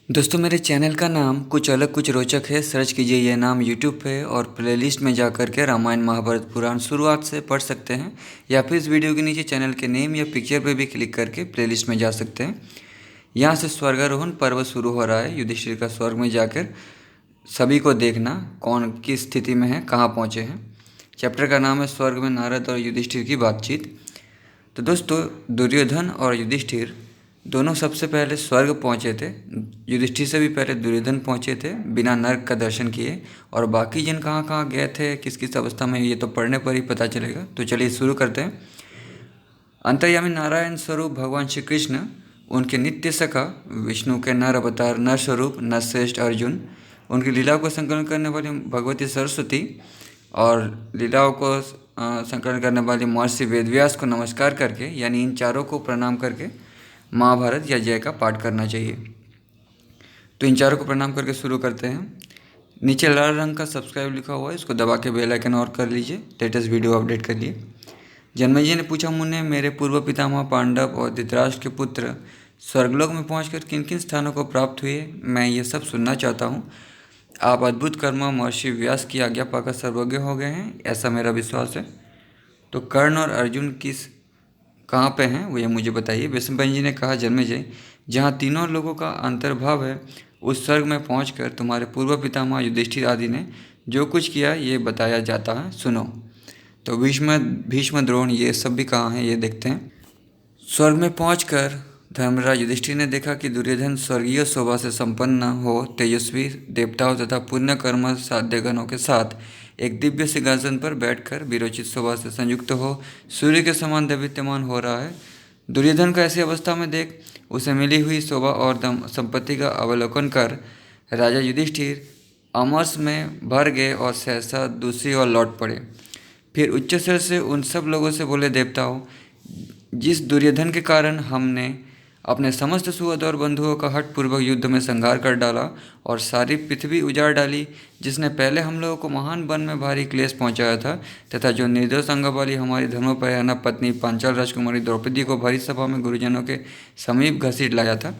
दोस्तों मेरे चैनल का नाम कुछ अलग कुछ रोचक है। सर्च कीजिए यह नाम यूट्यूब पे और प्लेलिस्ट में जा कर के रामायण महाभारत पुराण शुरुआत से पढ़ सकते हैं, या फिर इस वीडियो के नीचे चैनल के नेम या पिक्चर पे भी क्लिक करके प्लेलिस्ट में जा सकते हैं। यहाँ से स्वर्गारोहण पर्व शुरू हो रहा है। युधिष्ठिर का स्वर्ग में जाकर सभी को देखना कौन किस स्थिति में है, कहाँ पहुँचे हैं। चैप्टर का नाम है स्वर्ग में नारद और युधिष्ठिर की बातचीत। तो दोस्तों दुर्योधन और युधिष्ठिर दोनों सबसे पहले स्वर्ग पहुँचे थे। युधिष्ठिर से भी पहले दुर्योधन पहुँचे थे बिना नर्क का दर्शन किए, और बाकी जन कहाँ कहाँ गए थे, किस किस अवस्था में, ये तो पढ़ने पर ही पता चलेगा। तो चलिए शुरू करते हैं। अंतर्यामी नारायण स्वरूप भगवान श्री कृष्ण, उनके नित्य सखा विष्णु के नर अवतार नर स्वरूप नरश्रेष्ठ अर्जुन, उनकी लीलाओं को संकलन करने वाली भगवती सरस्वती और लीलाओं को संकलन करने वाले महर्षि वेदव्यास को नमस्कार करके, यानी इन चारों को प्रणाम करके महाभारत या जय का पाठ करना चाहिए। तो इन चारों को प्रणाम करके शुरू करते हैं। नीचे लाल रंग का सब्सक्राइब लिखा हुआ है, इसको दबा के बेल आइकन और कर लीजिए, लेटेस्ट वीडियो अपडेट कर लिए। जन्मेजय ने पूछा, मुन्ने मेरे पूर्व पितामह पांडव और धृतराष्ट्र के पुत्र स्वर्गलोक में पहुंचकर किन किन स्थानों को प्राप्त हुए, मैं ये सब सुनना चाहता हूँ। आप अद्भुत कर्म महर्षि व्यास की आज्ञा पाकर सर्वज्ञ हो गए हैं, ऐसा मेरा विश्वास है। तो कर्ण और अर्जुन कहाँ पे हैं वो ये मुझे बताइए। विष्णुपंत जी ने कहा, जन्मेजय जहाँ तीनों लोगों का अंतर्भाव है उस स्वर्ग में पहुंचकर तुम्हारे पूर्व पितामह युधिष्ठिर आदि ने जो कुछ किया ये बताया जाता है, सुनो। तो भीष्म द्रोण ये सब भी कहाँ हैं ये देखते हैं। स्वर्ग में पहुंचकर धर्मराज युधिष्ठिर ने देखा कि दुर्योधन स्वर्गीय शोभा से संपन्न हो, तेजस्वी देवताओं तथा पुण्य कर्म साध्यगणों के साथ एक दिव्य सिंहासन पर बैठकर विरोचित शोभा से संयुक्त हो सूर्य के समान दैदीप्यमान हो रहा है। दुर्योधन को ऐसी अवस्था में देख उसे मिली हुई शोभा और संपत्ति का अवलोकन कर राजा युधिष्ठिर अमर्ष में भर गए और सहसा दूसरी ओर लौट पड़े। फिर उच्च स्वर से उन सब लोगों से बोले, देवताओं, जिस दुर्योधन के कारण हमने अपने समस्त सुहृद और बंधुओं का हठपूर्वक युद्ध में संहार कर डाला और सारी पृथ्वी उजाड़ डाली, जिसने पहले हम लोगों को महान वन में भारी क्लेश पहुंचाया था, तथा जो निर्दोष अंग वाली हमारी धर्मपरायणा पत्नी पांचाल राजकुमारी द्रौपदी को भरी सभा में गुरुजनों के समीप घसीट लाया था,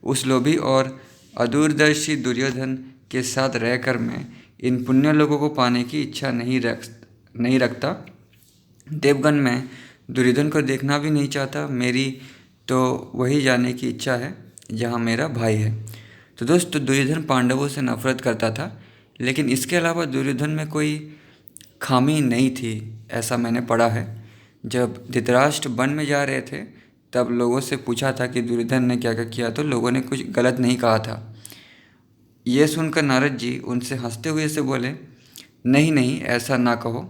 उस लोभी और अदूरदर्शी दुर्योधन के साथ रहकर मैं इन पुण्य लोगों को पाने की इच्छा नहीं रखता। देवगण में दुर्योधन को देखना भी नहीं चाहता। मेरी तो वही जाने की इच्छा है जहाँ मेरा भाई है। तो दोस्तों दुर्योधन पांडवों से नफरत करता था, लेकिन इसके अलावा दुर्योधन में कोई खामी नहीं थी, ऐसा मैंने पढ़ा है। जब धृतराष्ट्र वन में जा रहे थे तब लोगों से पूछा था कि दुर्योधन ने क्या क्या किया, तो लोगों ने कुछ गलत नहीं कहा था। ये सुनकर नारद जी उनसे हंसते हुए से बोले, नहीं नहीं ऐसा ना कहो।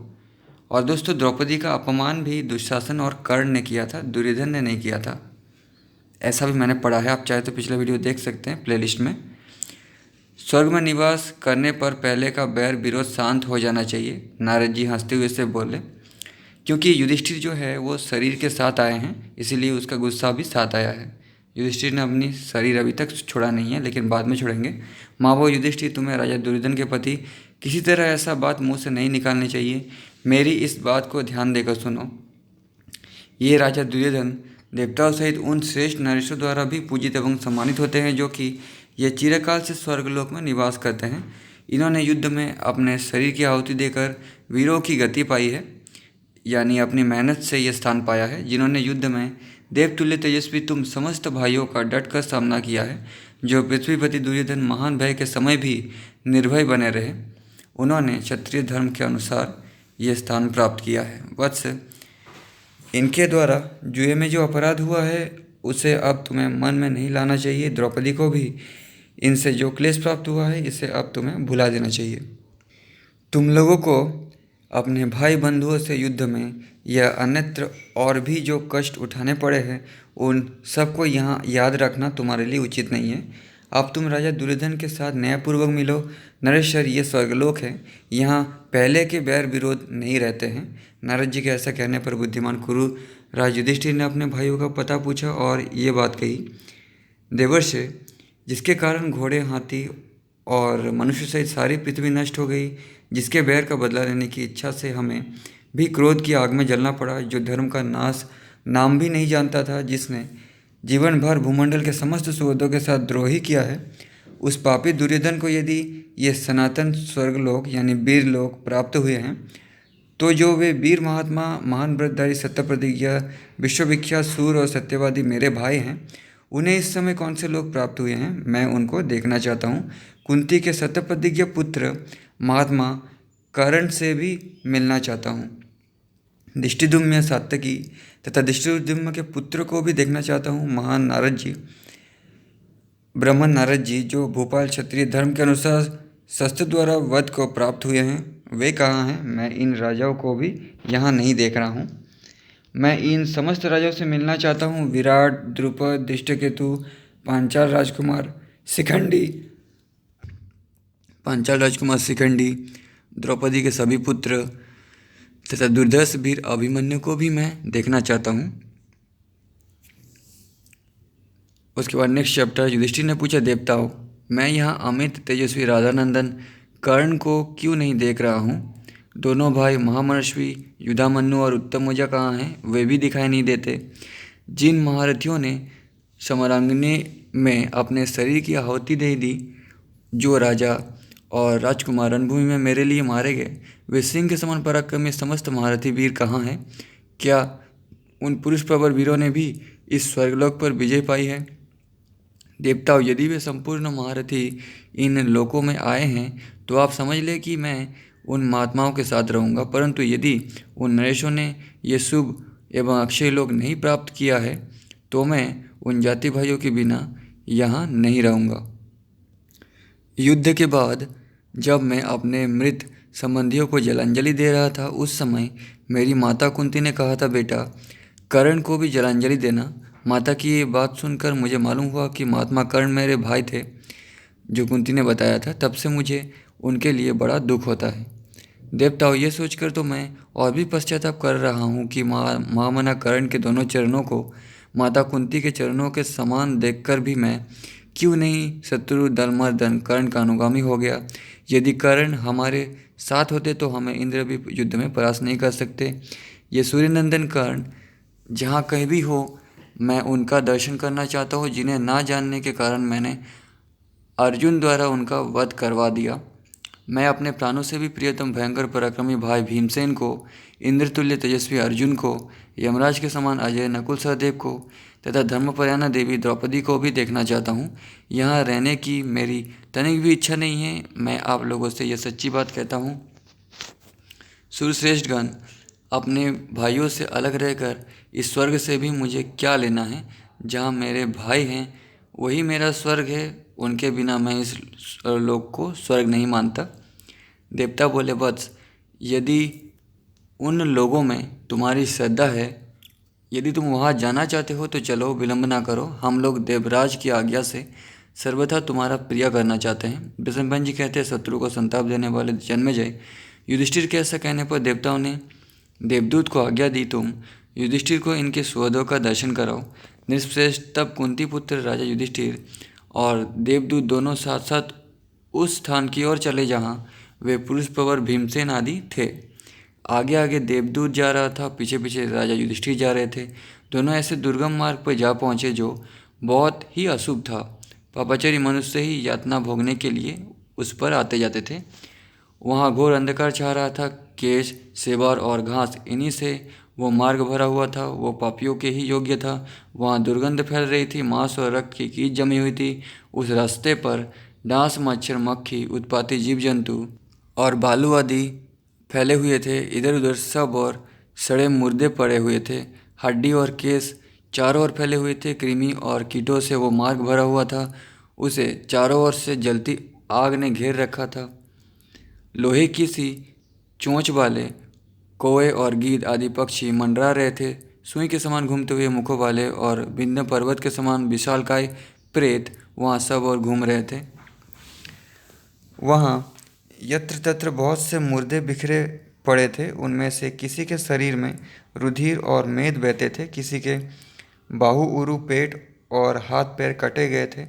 और दोस्तों द्रौपदी का अपमान भी दुशासन और कर्ण ने किया था, दुर्योधन ने नहीं किया था, ऐसा भी मैंने पढ़ा है। आप चाहे तो पिछला वीडियो देख सकते हैं प्लेलिस्ट में। स्वर्ग में निवास करने पर पहले का बैर विरोध शांत हो जाना चाहिए, नारद जी हंसते हुए से बोले, क्योंकि युधिष्ठिर जो है वो शरीर के साथ आए हैं, इसीलिए उसका गुस्सा भी साथ आया है। युधिष्ठिर ने अपनी शरीर अभी तक छोड़ा नहीं है, लेकिन बाद में छोड़ेंगे। माँ वो युधिष्ठिर, तुम्हें राजा दुर्योधन के प्रति किसी तरह ऐसा बात मुँह से नहीं निकालनी चाहिए। मेरी इस बात को ध्यान देकर सुनो। ये राजा दुर्योधन देवताओं सहित उन श्रेष्ठ नरेशों द्वारा भी पूजित एवं सम्मानित होते हैं जो कि ये चिरकाल से स्वर्गलोक में निवास करते हैं। इन्होंने युद्ध में अपने शरीर की आहुति देकर वीरों की गति पाई है, यानी अपनी मेहनत से ये स्थान पाया है। जिन्होंने युद्ध में देवतुल्य तेजस्वी तुम समस्त भाइयों का डटकर सामना किया है, जो पृथ्वीपति दुर्योधन महान भय के समय भी निर्भय बने रहे, उन्होंने क्षत्रिय धर्म के अनुसार ये स्थान प्राप्त किया है। वत्स, इनके द्वारा जुए में जो अपराध हुआ है उसे अब तुम्हें मन में नहीं लाना चाहिए। द्रौपदी को भी इनसे जो क्लेश प्राप्त हुआ है इसे अब तुम्हें भुला देना चाहिए। तुम लोगों को अपने भाई बंधुओं से युद्ध में या अन्यत्र और भी जो कष्ट उठाने पड़े हैं उन सबको यहाँ याद रखना तुम्हारे लिए उचित नहीं है। अब तुम राजा दुर्योधन के साथ न्यायपूर्वक मिलो। नरेश्वर ये स्वर्गलोक है, यहाँ पहले के बैर विरोध नहीं रहते हैं। नारद जी के ऐसा कहने पर बुद्धिमान कुरु राज युधिष्ठिर ने अपने भाइयों का पता पूछा और ये बात कही, देवर्ष, जिसके कारण घोड़े हाथी और मनुष्य सहित सारी पृथ्वी नष्ट हो गई, जिसके बैर का बदला लेने की इच्छा से हमें भी क्रोध की आग में जलना पड़ा, जो धर्म का नाश नाम भी नहीं जानता था, जिसने जीवन भर भूमंडल के समस्त सुहृदों के साथ द्रोही किया है, उस पापी दुर्योधन को यदि ये सनातन स्वर्गलोक यानी वीर लोक प्राप्त हुए हैं, तो जो वे वीर महात्मा महान व्रतधारी सत्य प्रतिज्ञा विश्वविख्यात सूर और सत्यवादी मेरे भाई हैं, उन्हें इस समय कौन से लोग प्राप्त हुए हैं, मैं उनको देखना चाहता हूँ। कुंती के सत्य प्रतिज्ञा पुत्र महात्मा कर्ण से भी मिलना चाहता हूँ। दृष्टिदुम्न सात्यकी तथा दृष्टिदुम्न के पुत्र को भी देखना चाहता हूँ। महान नारद जी, ब्राह्मण नारद जी, जो भोपाल क्षत्रिय धर्म के अनुसार शस्त्र द्वारा वध को प्राप्त हुए हैं, वे कहाँ हैं? मैं इन राजाओं को भी यहाँ नहीं देख रहा हूँ। मैं इन समस्त राजाओं से मिलना चाहता हूँ। विराट, द्रुपद, दृष्टकेतु, पांचाल राजकुमार शिखंडी, द्रौपदी के सभी पुत्र तथा दुर्धर्ष वीर अभिमन्यु को भी मैं देखना चाहता हूँ। उसके बाद नेक्स्ट चैप्टर, युधिष्ठिर ने पूछा, देवताओं, मैं यहाँ अमित तेजस्वी राधानंदन कर्ण को क्यों नहीं देख रहा हूँ? दोनों भाई महामनस्वी युधामन्यु और उत्तमौजा कहाँ हैं? वे भी दिखाई नहीं देते। जिन महारथियों ने समरांगने में अपने शरीर की आहुति दे दी, जो राजा और राजकुमार रणभूमि में मेरे लिए मारे गए, वे सिंह के समान पराक्रमी समस्त महारथी वीर कहाँ हैं? क्या उन पुरुष प्रवर वीरों ने भी इस स्वर्गलोक पर विजय पाई है? देवताओं, यदि वे संपूर्ण महारथी इन लोकों में आए हैं तो आप समझ लें कि मैं उन महात्माओं के साथ रहूँगा, परंतु यदि उन नरेशों ने ये शुभ एवं अक्षय लोक नहीं प्राप्त किया है तो मैं उन जाति भाइयों के बिना यहाँ नहीं रहूँगा। युद्ध के बाद जब मैं अपने मृत संबंधियों को जलांजलि दे रहा था, उस समय मेरी माता कुंती ने कहा था, बेटा कर्ण को भी जलांजलि देना। माता की ये बात सुनकर मुझे मालूम हुआ कि महात्मा कर्ण मेरे भाई थे, जो कुंती ने बताया था। तब से मुझे उनके लिए बड़ा दुख होता है। देवताओं, ये सोचकर तो मैं और भी पश्चाताप कर रहा हूँ कि महामना कर्ण के दोनों चरणों को माता कुंती के चरणों के समान देखकर भी मैं क्यों नहीं शत्रु दलमर्दन कर्ण का अनुगामी हो गया। यदि कर्ण हमारे साथ होते तो हमें इंद्र भी युद्ध में परास्त नहीं कर सकते। ये सूर्यनंदन कर्ण जहाँ कहीं भी हो, मैं उनका दर्शन करना चाहता हूँ, जिन्हें ना जानने के कारण मैंने अर्जुन द्वारा उनका वध करवा दिया। मैं अपने प्राणों से भी प्रियतम भयंकर पराक्रमी भाई भीमसेन को, इंद्रतुल्य तेजस्वी अर्जुन को, यमराज के समान अजय नकुल सहदेव को तथा धर्मपरायणा देवी द्रौपदी को भी देखना चाहता हूँ। यहाँ रहने की मेरी तनिक भी इच्छा नहीं है। मैं आप लोगों से यह सच्ची बात कहता हूँ। सूर्यश्रेष्ठगण, अपने भाइयों से अलग रहकर इस स्वर्ग से भी मुझे क्या लेना है? जहाँ मेरे भाई हैं वही मेरा स्वर्ग है, उनके बिना मैं इस लोक को स्वर्ग नहीं मानता। देवता बोले, वत्स, यदि उन लोगों में तुम्हारी श्रद्धा है, यदि तुम वहाँ जाना चाहते हो तो चलो, विलंब ना करो। हम लोग देवराज की आज्ञा से सर्वथा तुम्हारा प्रिय करना चाहते हैं। विष्णुपंत जी कहते हैं, शत्रु को संताप देने वाले जन्मेजय। युधिष्ठिर के ऐसा कहने पर देवताओं ने देवदूत को आज्ञा दी, तुम युधिष्ठिर को इनके सुहृदों का दर्शन कराओ। निष्प्रेष्ठ तब कुंती पुत्र राजा युधिष्ठिर और देवदूत दोनों साथ साथ उस स्थान की ओर चले जहाँ वे पुरुष प्रवर भीमसेन आदि थे। आगे आगे देवदूत जा रहा था, पीछे पीछे राजा युधिष्ठिर जा रहे थे। दोनों ऐसे दुर्गम मार्ग पर जा पहुँचे जो बहुत ही अशुभ था। पापाचारी मनुष्य ही यातना भोगने के लिए उस पर आते जाते थे। वहाँ घोर अंधकार छा रहा था। केश, सेवार और घास, इन्हीं से वो मार्ग भरा हुआ था। वो पापियों के ही योग्य था। वहाँ दुर्गंध फैल रही थी, मांस और रक्त की कीच जमी हुई थी। उस रास्ते पर डांस, मच्छर, मक्खी, उत्पाती जीव जंतु और बालू आदि फैले हुए थे। इधर उधर सब और सड़े मुर्दे पड़े हुए थे। हड्डी और केस चारों ओर फैले हुए थे। कृमि और कीटों से वो मार्ग भरा हुआ था। उसे चारों ओर से जलती आग ने घेर रखा था। लोहे की सी चोंच वाले कौवे और गीद आदि पक्षी मंडरा रहे थे। सुई के समान घूमते हुए मुखों वाले और विंध्य पर्वत के समान विशालकाय प्रेत वहाँ सब और घूम रहे थे। वहाँ यत्र तत्र बहुत से मुर्दे बिखरे पड़े थे। उनमें से किसी के शरीर में रुधिर और मेद बहते थे, किसी के बाहु, उरु, पेट और हाथ पैर कटे गए थे।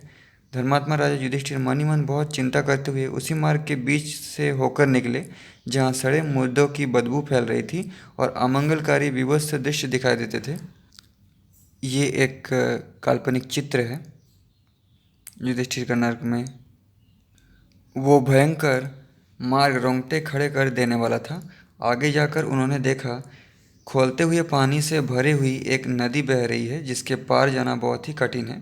धर्मात्मा राजा युधिष्ठिर मन ही मन बहुत चिंता करते हुए उसी मार्ग के बीच से होकर निकले जहाँ सड़े मुर्दों की बदबू फैल रही थी और अमंगलकारी विभत्स दृश्य दिखाई देते थे। ये एक काल्पनिक चित्र है युधिष्ठिर का नरक में वो भयंकर मार्ग रोंगटे खड़े कर देने वाला था। आगे जाकर उन्होंने देखा, खौलते हुए पानी से भरी हुई एक नदी बह रही है जिसके पार जाना बहुत ही कठिन है।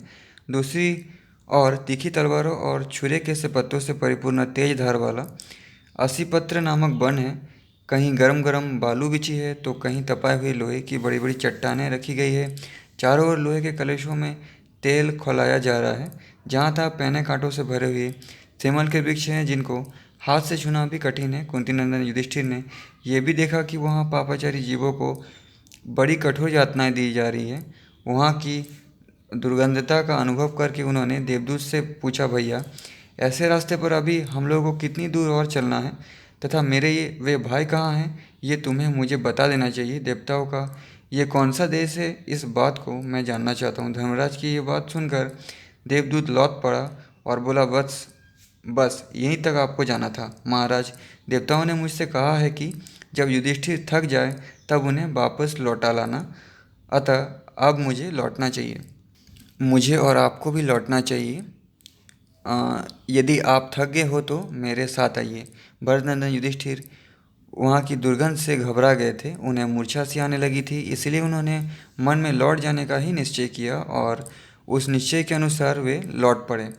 दूसरी ओर तीखी तलवारों और छुरे के से पत्तों से परिपूर्ण तेज धार वाला असीपत्र नामक वन है। कहीं गरम गरम बालू बिछी है तो कहीं तपाए हुए लोहे की बड़ी बड़ी चट्टानें रखी गई है। चारों ओर लोहे के कलशों में तेल खौलाया जा रहा है। जहाँ तहाँ पैने कांटों से भरे हुए सेमल के वृक्ष हैं जिनको हाथ से छूना भी कठिन है। कुंती नंदन युधिष्ठिर ने यह भी देखा कि वहाँ पापाचारी जीवों को बड़ी कठोर यातनाएं दी जा रही है। वहाँ की दुर्गंधता का अनुभव करके उन्होंने देवदूत से पूछा, भैया ऐसे रास्ते पर अभी हम लोगों को कितनी दूर और चलना है, तथा मेरे ये वे भाई कहाँ हैं, ये तुम्हें मुझे बता देना चाहिए। देवताओं का ये कौन सा देश है, इस बात को मैं जानना चाहता हूँ। धर्मराज की ये बात सुनकर देवदूत लौट पड़ा और बोला, बस बस यहीं तक आपको जाना था महाराज। देवताओं ने मुझसे कहा है कि जब युधिष्ठिर थक जाए तब उन्हें वापस लौटा लाना, अतः अब मुझे लौटना चाहिए। मुझे और आपको भी लौटना चाहिए। यदि आप थक गए हो तो मेरे साथ आइए। भरतनंदन युधिष्ठिर वहाँ की दुर्गंध से घबरा गए थे। उन्हें मूर्छा सी आने लगी थी, इसलिए उन्होंने मन में लौट जाने का ही निश्चय किया और उस निश्चय के अनुसार वे लौट पड़े।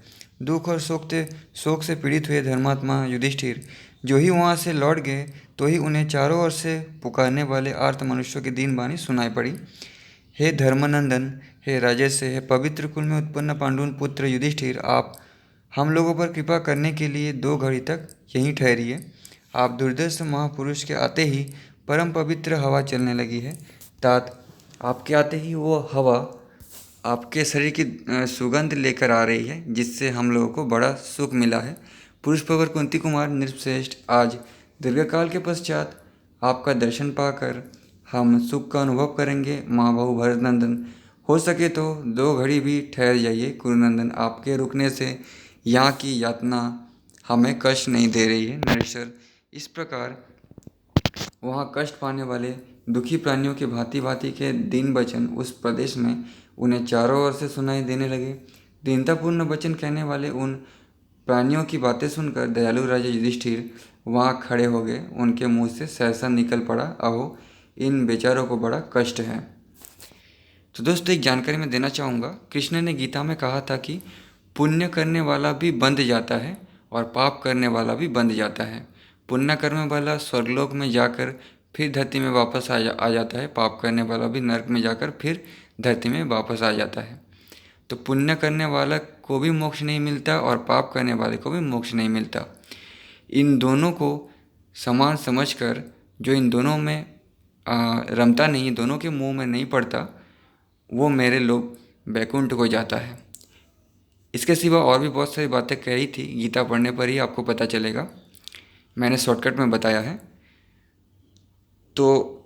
दुख और शोक से पीड़ित हुए धर्मात्मा युधिष्ठिर जो ही वहाँ से लौट गए तो ही उन्हें चारों ओर से पुकारने वाले आर्त मनुष्यों की दीन वाणी सुनाई पड़ी। हे धर्मनंदन, हे राजर्षि, हे पवित्र कुल में उत्पन्न पांडुन पुत्र युधिष्ठिर, आप हम लोगों पर कृपा करने के लिए 2 घड़ी तक यहीं ठहरिए। आप दुर्धर्ष महापुरुष के आते ही परम पवित्र हवा चलने लगी है। तात आपके आते ही वो हवा आपके शरीर की सुगंध लेकर आ रही है, जिससे हम लोगों को बड़ा सुख मिला है। पुरुष पवर कुंती कुमार नृपश्रेष्ठ, आज दीर्घकाल के पश्चात आपका दर्शन पाकर हम सुख का अनुभव करेंगे। महाबाहु भरतनंदन, हो सके तो 2 घड़ी भी ठहर जाइए। कुरुनंदन, आपके रुकने से यहाँ की यातना हमें कष्ट नहीं दे रही है। नरेश्वर, इस प्रकार वहाँ कष्ट पाने वाले दुखी प्राणियों की भांति भांति के दीन वचन उस प्रदेश में उन्हें चारों ओर से सुनाई देने लगे। दीनतापूर्ण वचन कहने वाले उन प्राणियों की बातें सुनकर दयालु राजा युधिष्ठिर वहाँ खड़े हो गए। उनके मुंह से सहसा निकल पड़ा, अहो इन बेचारों को बड़ा कष्ट है। तो दोस्तों, एक जानकारी मैं देना चाहूँगा। कृष्ण ने गीता में कहा था कि पुण्य करने वाला भी बंध जाता है और पाप करने वाला भी बंध जाता है। पुण्य करने वाला स्वर्गलोक में जाकर फिर धरती में वापस आ जाता है। पाप करने वाला भी नरक में जाकर फिर धरती में वापस आ जाता है। तो पुण्य करने वाला को भी मोक्ष नहीं मिलता और पाप करने वाले को भी मोक्ष नहीं मिलता। इन दोनों को समान समझकर जो इन दोनों में रमता नहीं, दोनों के मुंह में नहीं पड़ता, वो मेरे लोग बैकुंठ को जाता है। इसके सिवा और भी बहुत सारी बातें कही थी, गीता पढ़ने पर ही आपको पता चलेगा, मैंने शॉर्टकट में बताया है। तो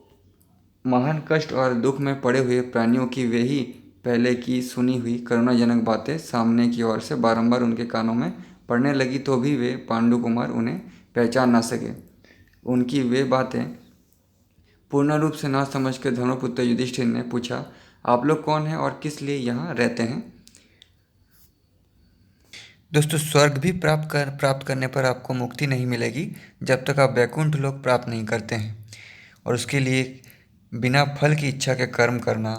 महान कष्ट और दुख में पड़े हुए प्राणियों की वे ही पहले की सुनी हुई करुणाजनक बातें सामने की ओर से बारंबार उनके कानों में पड़ने लगी, तो भी वे पांडु कुमार उन्हें पहचान ना सके। उनकी वे बातें पूर्ण रूप से ना समझकर धर्मपुत्र युधिष्ठिर ने पूछा, आप लोग कौन हैं और किस लिए यहाँ रहते हैं। दोस्तों, स्वर्ग भी प्राप्त करने पर आपको मुक्ति नहीं मिलेगी जब तक आप वैकुंठ लोक प्राप्त नहीं करते हैं। और उसके लिए बिना फल की इच्छा के कर्म करना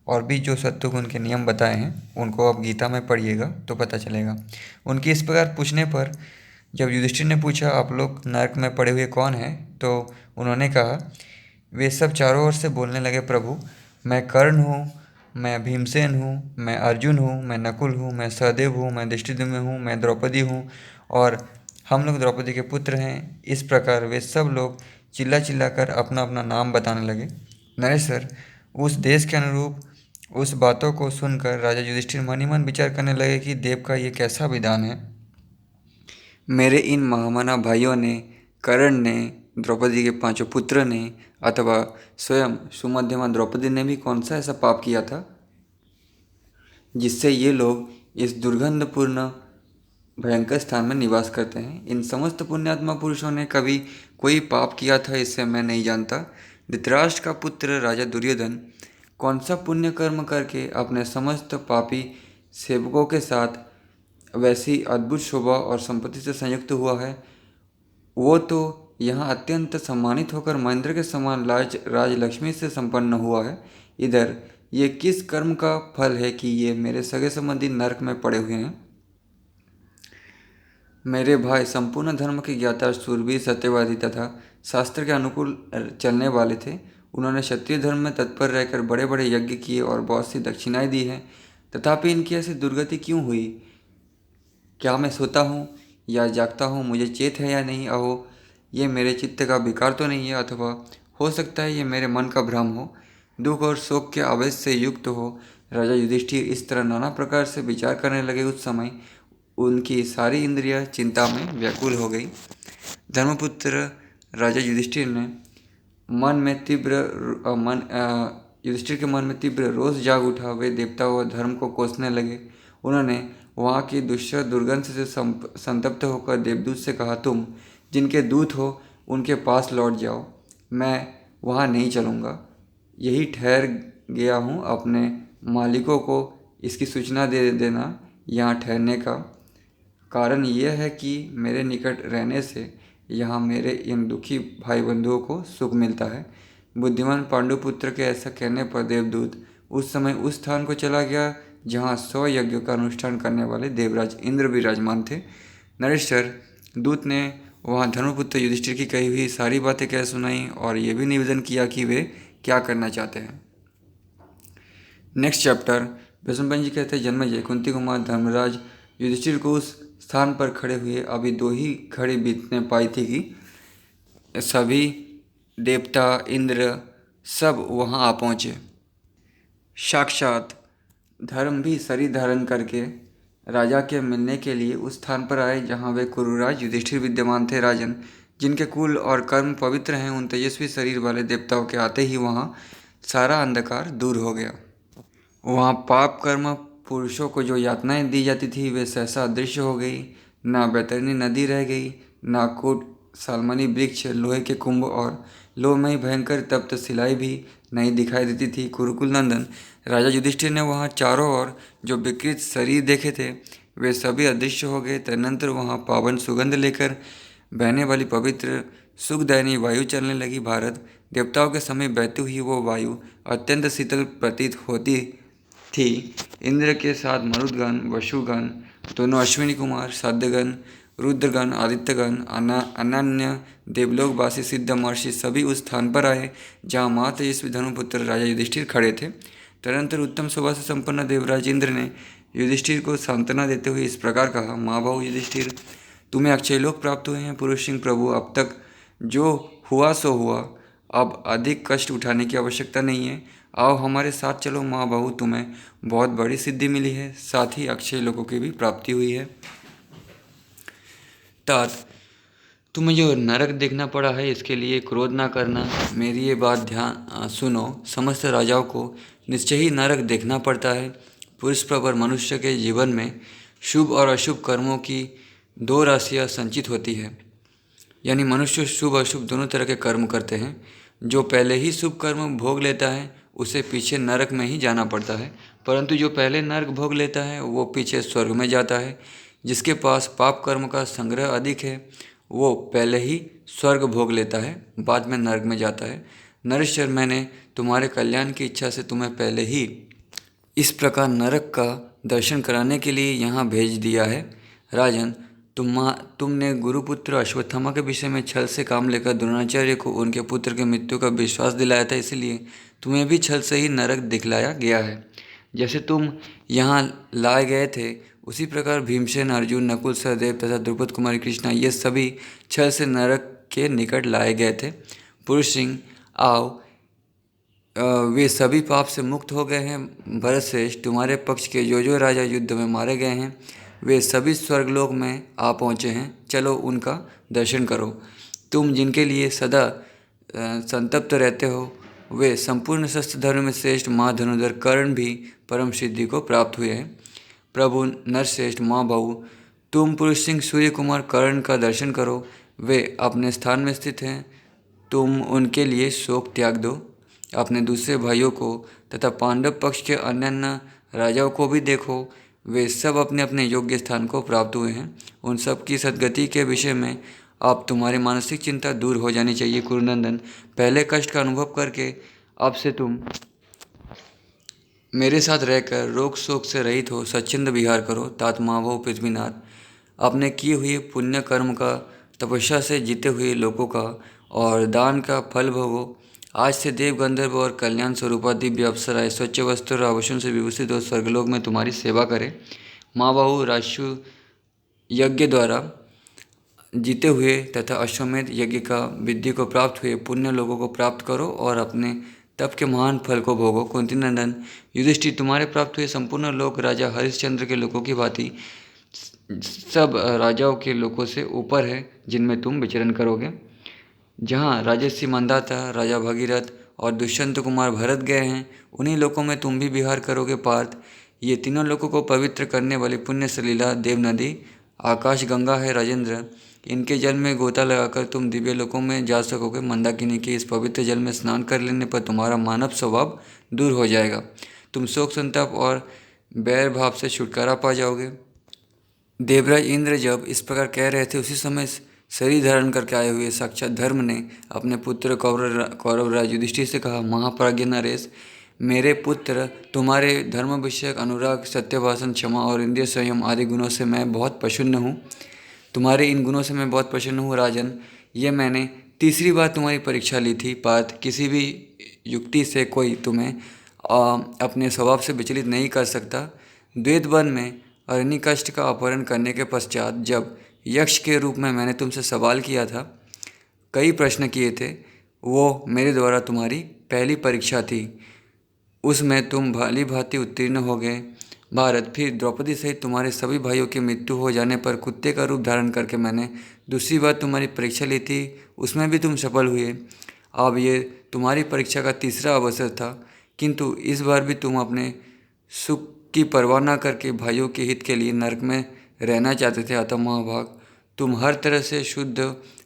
और भी जो सत्वगुण के नियम बताए हैं उनको आप गीता में पढ़िएगा तो पता चलेगा। उनकी इस प्रकार पूछने पर जब युधिष्ठिर ने पूछा, आप लोग नरक में पड़े हुए कौन हैं, तो उन्होंने कहा, वे सब चारों ओर से बोलने लगे, प्रभु मैं कर्ण हूँ, मैं भीमसेन हूँ, मैं अर्जुन हूँ, मैं नकुल हूँ, मैं सहदेव हूँ, मैं धृष्टद्युम्न हूँ, मैं द्रौपदी हूँ और हम लोग द्रौपदी के पुत्र हैं। इस प्रकार वे सब लोग चिल्ला चिल्ला कर अपना अपना नाम बताने लगे। नरेश्वर, उस देश के अनुरूप उस बातों को सुनकर राजा युधिष्ठिर मन ही मन विचार करने लगे कि देव का ये कैसा विधान है। मेरे इन महामना भाइयों ने, कर्ण ने, द्रौपदी के 5 पुत्र ने अथवा स्वयं सुमध्यमा द्रौपदी ने भी कौन सा ऐसा पाप किया था जिससे ये लोग इस दुर्गंधपूर्ण भयंकर स्थान में निवास करते हैं। इन समस्त पुण्यात्मा पुरुषों ने कभी कोई पाप किया था इससे मैं नहीं जानता। धृतराष्ट्र का पुत्र राजा दुर्योधन कौन सा पुण्य कर्म करके अपने समस्त पापी सेवकों के साथ वैसी अद्भुत शोभा और संपत्ति से संयुक्त हुआ है, वो तो यहाँ अत्यंत सम्मानित होकर महेंद्र के समान राजलक्ष्मी से संपन्न हुआ है। इधर ये किस कर्म का फल है कि ये मेरे सगे संबंधी नरक में पड़े हुए हैं। मेरे भाई संपूर्ण धर्म के ज्ञाता, शूरवीर, सत्यवादी तथा शास्त्र के अनुकूल चलने वाले थे। उन्होंने क्षत्रिय धर्म में तत्पर रहकर बड़े बड़े यज्ञ किए और बहुत सी दक्षिणाएं दी हैं। तथापि इनकी ऐसी दुर्गति क्यों हुई? क्या मैं सोता हूँ या जागता हूँ, मुझे चेत है या नहीं? अहो, ये मेरे चित्त का विकार तो नहीं है, अथवा हो सकता है ये मेरे मन का भ्रम हो, दुख और शोक के आवेश से युक्त हो। राजा युधिष्ठिर इस तरह नाना प्रकार से विचार करने लगे। उस समय उनकी सारी इंद्रियां चिंता में व्याकुल हो गई। धर्मपुत्र राजा युधिष्ठिर ने मन में तीव्र युधिष्ठिर के मन में तीव्र रोष जाग उठा। वे देवताओं और धर्म को कोसने लगे। उन्होंने वहाँ की दुष्ट दुर्गंध से संतप्त होकर देवदूत से कहा, तुम जिनके दूत हो उनके पास लौट जाओ, मैं वहाँ नहीं चलूँगा। यही ठहर गया हूँ। अपने मालिकों को इसकी सूचना दे देना। यहाँ ठहरने का कारण यह है कि मेरे निकट रहने से यहाँ मेरे इन दुखी भाई बंधुओं को सुख मिलता है। बुद्धिमान पांडुपुत्र के ऐसा कहने पर देवदूत उस समय उस स्थान को चला गया जहाँ 100 यज्ञों का अनुष्ठान करने वाले देवराज इंद्र विराजमान थे। नरेश्वर दूत ने वहाँ धर्मपुत्र युधिष्ठिर की कही हुई सारी बातें कह सुनाई और ये भी निवेदन किया कि वे क्या करना चाहते हैं। Next chapter. भीष्म जी कहते हैं, जन्मेजय, कुंती कुमार, धर्मराज युधिष्ठिर को उस स्थान पर खड़े हुए अभी 2 ही घड़ी बीतने पाई थी कि सभी देवता इंद्र सब वहाँ आ पहुँचे। साक्षात धर्म भी शरीर धारण करके राजा के मिलने के लिए उस स्थान पर आए जहाँ वे कुरुराज युधिष्ठिर विद्यमान थे। राजन, जिनके कुल और कर्म पवित्र हैं, उन तेजस्वी शरीर वाले देवताओं के आते ही वहाँ सारा अंधकार दूर हो गया। वहाँ पाप कर्म पुरुषों को जो यातनाएं दी जाती थी वे सहसा अदृश्य हो गई। ना बैतरनी नदी रह गई, ना कूट सालमनी वृक्ष, लोहे के कुंभ और लोहमयी भयंकर तप्त शिलाएं भी नहीं दिखाई देती थी। कुरुकुल नंदन राजा युधिष्ठिर ने वहाँ चारों ओर जो विकृत शरीर देखे थे वे सभी अदृश्य हो गए। तदनंतर वहाँ पावन सुगंध लेकर बहने वाली पवित्र सुखदायिनी वायु चलने लगी। भारत देवताओं के समय बहती हुई वो वायु अत्यंत शीतल प्रतीत होती थी। इंद्र के साथ मरुदगण, वसुगण, दोनों अश्विनी कुमार, साध्यगण, रुद्रगण, आदित्यगण, अनन्य देवलोकवासी सिद्ध महर्षि सभी उस स्थान पर आए जहाँ माँ तेजस्वी धर्मपुत्र राजा युधिष्ठिर खड़े थे। तदनंतर उत्तम शोभा से संपन्न देवराज इंद्र ने युधिष्ठिर को सांत्वना देते हुए इस प्रकार कहा, माँ भाऊ युधिष्ठिर, तुम्हें अक्षय लोक प्राप्त हुए हैं। पुरुष सिंह प्रभु, अब तक जो हुआ सो हुआ, अब अधिक कष्ट उठाने की आवश्यकता नहीं है। आओ हमारे साथ चलो। माँ बहू, तुम्हें बहुत बड़ी सिद्धि मिली है, साथ ही अक्षय लोगों की भी प्राप्ति हुई है। तात, तुम्हें जो नरक देखना पड़ा है इसके लिए क्रोध ना करना। मेरी ये बात ध्यान सुनो। समस्त राजाओं को निश्चय ही नरक देखना पड़ता है। पुरुष प्रवर मनुष्य के जीवन में शुभ और अशुभ कर्मों की 2 राशियाँ संचित होती है। यानी मनुष्य शुभ अशुभ दोनों तरह के कर्म करते हैं। जो पहले ही शुभ कर्म भोग लेता है उसे पीछे नरक में ही जाना पड़ता है, परंतु जो पहले नरक भोग लेता है वो पीछे स्वर्ग में जाता है। जिसके पास पाप कर्म का संग्रह अधिक है वो पहले ही स्वर्ग भोग लेता है, बाद में नरक में जाता है। नरेश्वर, मैंने तुम्हारे कल्याण की इच्छा से तुम्हें पहले ही इस प्रकार नरक का दर्शन कराने के लिए यहाँ भेज दिया है। राजन, तुमने गुरुपुत्र अश्वत्थामा के विषय में छल से काम लेकर द्रोणाचार्य को उनके पुत्र के मृत्यु का विश्वास दिलाया था, इसलिए तुम्हें भी छल से ही नरक दिखलाया गया है। जैसे तुम यहाँ लाए गए थे उसी प्रकार भीमसेन, अर्जुन, नकुल, सहदेव तथा द्रुपद कुमारी कृष्णा ये सभी छल से नरक के निकट लाए गए थे। पुरुष सिंह, आओ, वे सभी पाप से मुक्त हो गए हैं। भरत श्रेष्ठ, तुम्हारे पक्ष के जो राजा युद्ध में मारे गए हैं वे सभी स्वर्गलोक में आ पहुँचे हैं। चलो उनका दर्शन करो। तुम जिनके लिए सदा संतप्त रहते हो वे संपूर्ण शस्त्र धर्म में श्रेष्ठ महाधनुधर कर्ण भी परम सिद्धि को प्राप्त हुए हैं। प्रभु नरश्रेष्ठ, माँ बहू, तुम पुरुष सिंह सूर्य कुमार कर्ण का दर्शन करो। वे अपने स्थान में स्थित हैं, तुम उनके लिए शोक त्याग दो। अपने दूसरे भाइयों को तथा पांडव पक्ष के अन्य राजाओं को भी देखो, वे सब अपने अपने योग्य स्थान को प्राप्त हुए हैं। उन सब की सद्गति के विषय में आप तुम्हारी मानसिक चिंता दूर हो जानी चाहिए कुरुनंदन। पहले कष्ट का अनुभव करके अब से तुम मेरे साथ रहकर रोग शोक से रहित हो स्वच्छंद विहार करो। तात मावो पृथ्वीनाथ, अपने किए हुए पुण्य कर्म का, तपस्या से जीते हुए लोगों का और दान का फल भोगो। आज से देव गंधर्व और कल्याण स्वरूपा दिव्य अप्सराएं स्वच्छ वस्त्र और आभूषण से विभूषित हो स्वर्गलोक में तुम्हारी सेवा करें। माँ बाहु राशु यज्ञ द्वारा जीते हुए तथा अश्वमेध यज्ञ का विधि को प्राप्त हुए पुण्य लोगों को प्राप्त करो और अपने तप के महान फल को भोगो। कुंती नंदन युधिष्ठिर, तुम्हारे प्राप्त हुए संपूर्ण लोक राजा हरिश्चंद्र के लोगों की भांति सब राजाओं के लोगों से ऊपर है जिनमें तुम विचरण करोगे। जहाँ राजर्षि मंदाता, राजा भगीरथ और दुष्यंत कुमार भरत गए हैं, उन्हीं लोकों में तुम भी विहार करोगे पार्थ। ये तीनों लोगों को पवित्र करने वाली पुण्य सलीला देव नदी आकाश गंगा है राजेंद्र। इनके जल में गोता लगाकर तुम दिव्य लोकों में जा सकोगे। मंदाकिनी के इस पवित्र जल में स्नान कर लेने पर तुम्हारा मानव स्वभाव दूर हो जाएगा। तुम शोक संताप और बैर भाव से छुटकारा पा जाओगे। देवराज इंद्र जब इस प्रकार कह रहे थे, उसी समय शरीर धारण करके आए हुए साक्षात धर्म ने अपने पुत्र कौरवराज युधिष्ठिर से कहा, महाप्राज्ञ नरेश, मेरे पुत्र, तुम्हारे धर्म विषयक अनुराग, सत्यभाषण, क्षमा और इंद्रिय संयम आदि गुणों से मैं बहुत प्रसन्न हूँ। तुम्हारे इन गुणों से मैं बहुत प्रसन्न हूँ राजन। ये मैंने तीसरी बार तुम्हारी परीक्षा ली थी पार्थ। किसी भी युक्ति से कोई तुम्हें अपने स्वभाव से विचलित नहीं कर सकता। द्वैत वन में अरण्यकष्ट का अपहरण करने के पश्चात जब यक्ष के रूप में मैंने तुमसे सवाल किया था, कई प्रश्न किए थे, वो मेरे द्वारा तुम्हारी पहली परीक्षा थी। उसमें तुम भली भांति उत्तीर्ण हो गए भारत। फिर द्रौपदी सहित तुम्हारे सभी भाइयों की मृत्यु हो जाने पर कुत्ते का रूप धारण करके मैंने दूसरी बार तुम्हारी परीक्षा ली थी, उसमें भी तुम सफल हुए। अब ये तुम्हारी परीक्षा का तीसरा अवसर था, किंतु इस बार भी तुम अपने सुख की परवाह न करके भाइयों के हित के लिए नरक में रहना चाहते थे। अतः महाभाग, तुम हर तरह से शुद्ध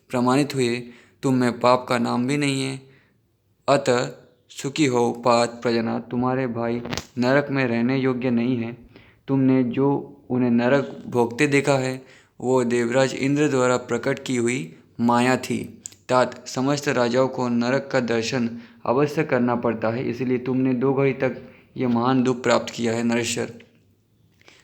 प्रमाणित हुए, तुम में पाप का नाम भी नहीं है। अतः सुखी हो पार्थ प्रजनाथ, तुम्हारे भाई नरक में रहने योग्य नहीं है। तुमने जो उन्हें नरक भोगते देखा है, वो देवराज इंद्र द्वारा प्रकट की हुई माया थी। तात समस्त राजाओं को नरक का दर्शन अवश्य करना पड़ता है, इसलिए तुमने 2 घड़ी तक ये महान दुख प्राप्त किया है नरेश्वर।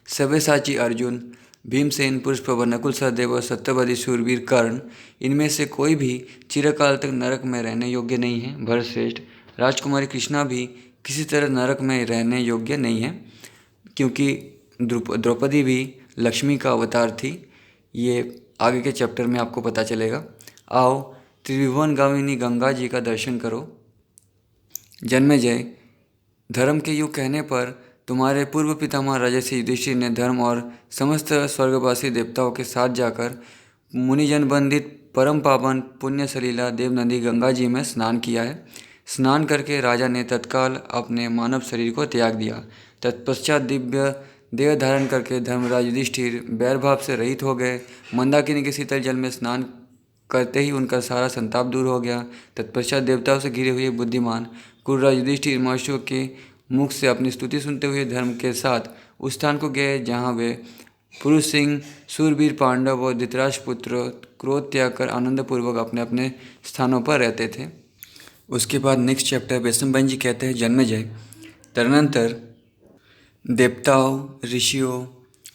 सव्यसाची अर्जुन, भीमसेन, पुष्पवन, नकुल सहदेव और सत्यवती शूरवीर कर्ण, इनमें से कोई भी चिरकाल तक नरक में रहने योग्य नहीं है। भरतश्रेष्ठ, राजकुमारी कृष्णा भी किसी तरह नरक में रहने योग्य नहीं है, क्योंकि द्रौपदी भी लक्ष्मी का अवतार थी। ये आगे के चैप्टर में आपको पता चलेगा। आओ त्रिभुवन गामिनी गंगा जी का दर्शन करो। जन्मेजय, धर्म के युग कहने पर तुम्हारे पूर्व पितामह राजर्षि युधिष्ठिर ने धर्म और समस्त स्वर्गवासी देवताओं के साथ जाकर मुनिजन बंदित परम पावन पुण्य सलीला देव नदी गंगा जी में स्नान किया है। स्नान करके राजा ने तत्काल अपने मानव शरीर को त्याग दिया। तत्पश्चात दिव्य देह धारण करके धर्मराज युधिष्ठिर बैरभाव से रहित हो गए। मंदाकिनी के शीतल जल में स्नान करते ही उनका सारा संताप दूर हो गया। तत्पश्चात देवताओं से घिरे हुए बुद्धिमान कुरुराज युधिष्ठिर महर्षियों के मुख से अपनी स्तुति सुनते हुए धर्म के साथ उस स्थान को गए जहाँ वे पुरुष सिंह, सूरवीर पांडव और धृतराष्ट्रपुत्र क्रोध त्याग कर आनंदपूर्वक अपने अपने स्थानों पर रहते थे। उसके बाद नेक्स्ट चैप्टर वैशंपायन जी कहते हैं, जन्मेजय, तदनंतर देवताओं, ऋषियों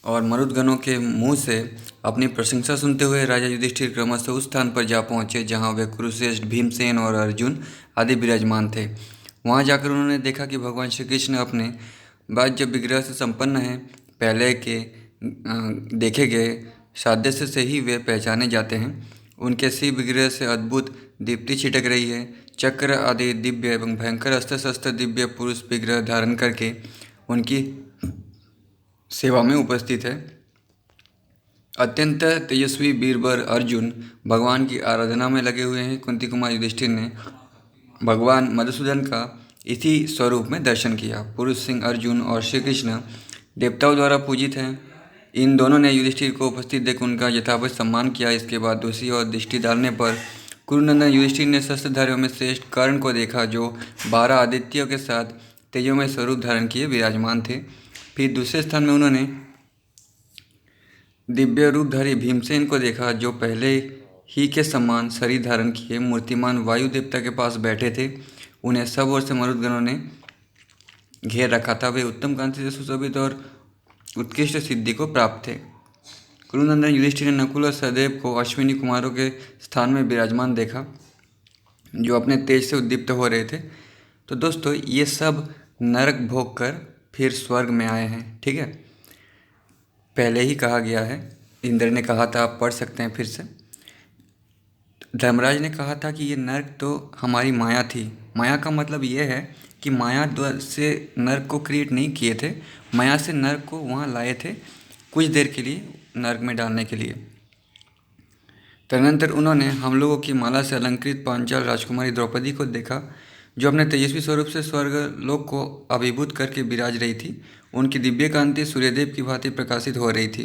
और मरुदगणों के मुँह से अपनी प्रशंसा सुनते हुए राजा युधिष्ठिर क्रमशः उस स्थान पर जा पहुँचे जहाँ वे कुरुश्रेष्ठ भीमसेन और अर्जुन आदि विराजमान थे। वहाँ जाकर उन्होंने देखा कि भगवान श्री कृष्ण अपने वाज्य विग्रह से संपन्न हैं। पहले के देखे गए सादृश्य से ही वे पहचाने जाते हैं। उनके शिव विग्रह से अद्भुत दीप्ति छिटक रही है। चक्र आदि दिव्य एवं भयंकर अस्त्र शस्त्र दिव्य पुरुष विग्रह धारण करके उनकी सेवा में उपस्थित है। अत्यंत तेजस्वी वीरवर अर्जुन भगवान की आराधना में लगे हुए हैं। कुंती कुमार युधिष्ठिर ने भगवान मधुसूदन का इसी स्वरूप में दर्शन किया। पुरुष सिंह अर्जुन और श्री कृष्ण देवताओं द्वारा पूजित हैं। इन दोनों ने युधिष्ठिर को उपस्थित देख उनका यथावत सम्मान किया। इसके बाद दूसरी ओर दृष्टि डालने पर कुरुनंदन युधिष्ठिर ने शस्त्रधारियों में श्रेष्ठ कर्ण को देखा, जो 12 आदित्यों के साथ तेजोमय स्वरूप धारण किए विराजमान थे। फिर दूसरे स्थान में उन्होंने दिव्य रूपधारी भीमसेन को देखा, जो पहले ही के समान शरीर धारण किए मूर्तिमान वायु देवता के पास बैठे थे। उन्हें सब ओर से मरुदगणों ने घेर रखा था। वे उत्तम कांति से सुशोभित और उत्कृष्ट सिद्धि को प्राप्त थे। कुरुनंदन युधिष्ठिर ने नकुल और सहदेव को अश्विनी कुमारों के स्थान में विराजमान देखा, जो अपने तेज से उद्दीप्त हो रहे थे। तो दोस्तों, ये सब नरक भोग कर फिर स्वर्ग में आए हैं। ठीक है, पहले ही कहा गया है, इंद्र ने कहा था, आप पढ़ सकते हैं फिर से। धर्मराज ने कहा था कि ये नर्क तो हमारी माया थी। माया का मतलब ये है कि माया से नर्क को क्रिएट नहीं किए थे, माया से नर्क को वहाँ लाए थे कुछ देर के लिए, नर्क में डालने के लिए। तदनंतर उन्होंने हम लोगों की माला से अलंकृत पांचाल राजकुमारी द्रौपदी को देखा, जो अपने तेजस्वी स्वरूप से स्वर्ग लोक को अभिभूत करके विराज रही थी। उनकी दिव्य कांति सूर्यदेव की भांति प्रकाशित हो रही थी।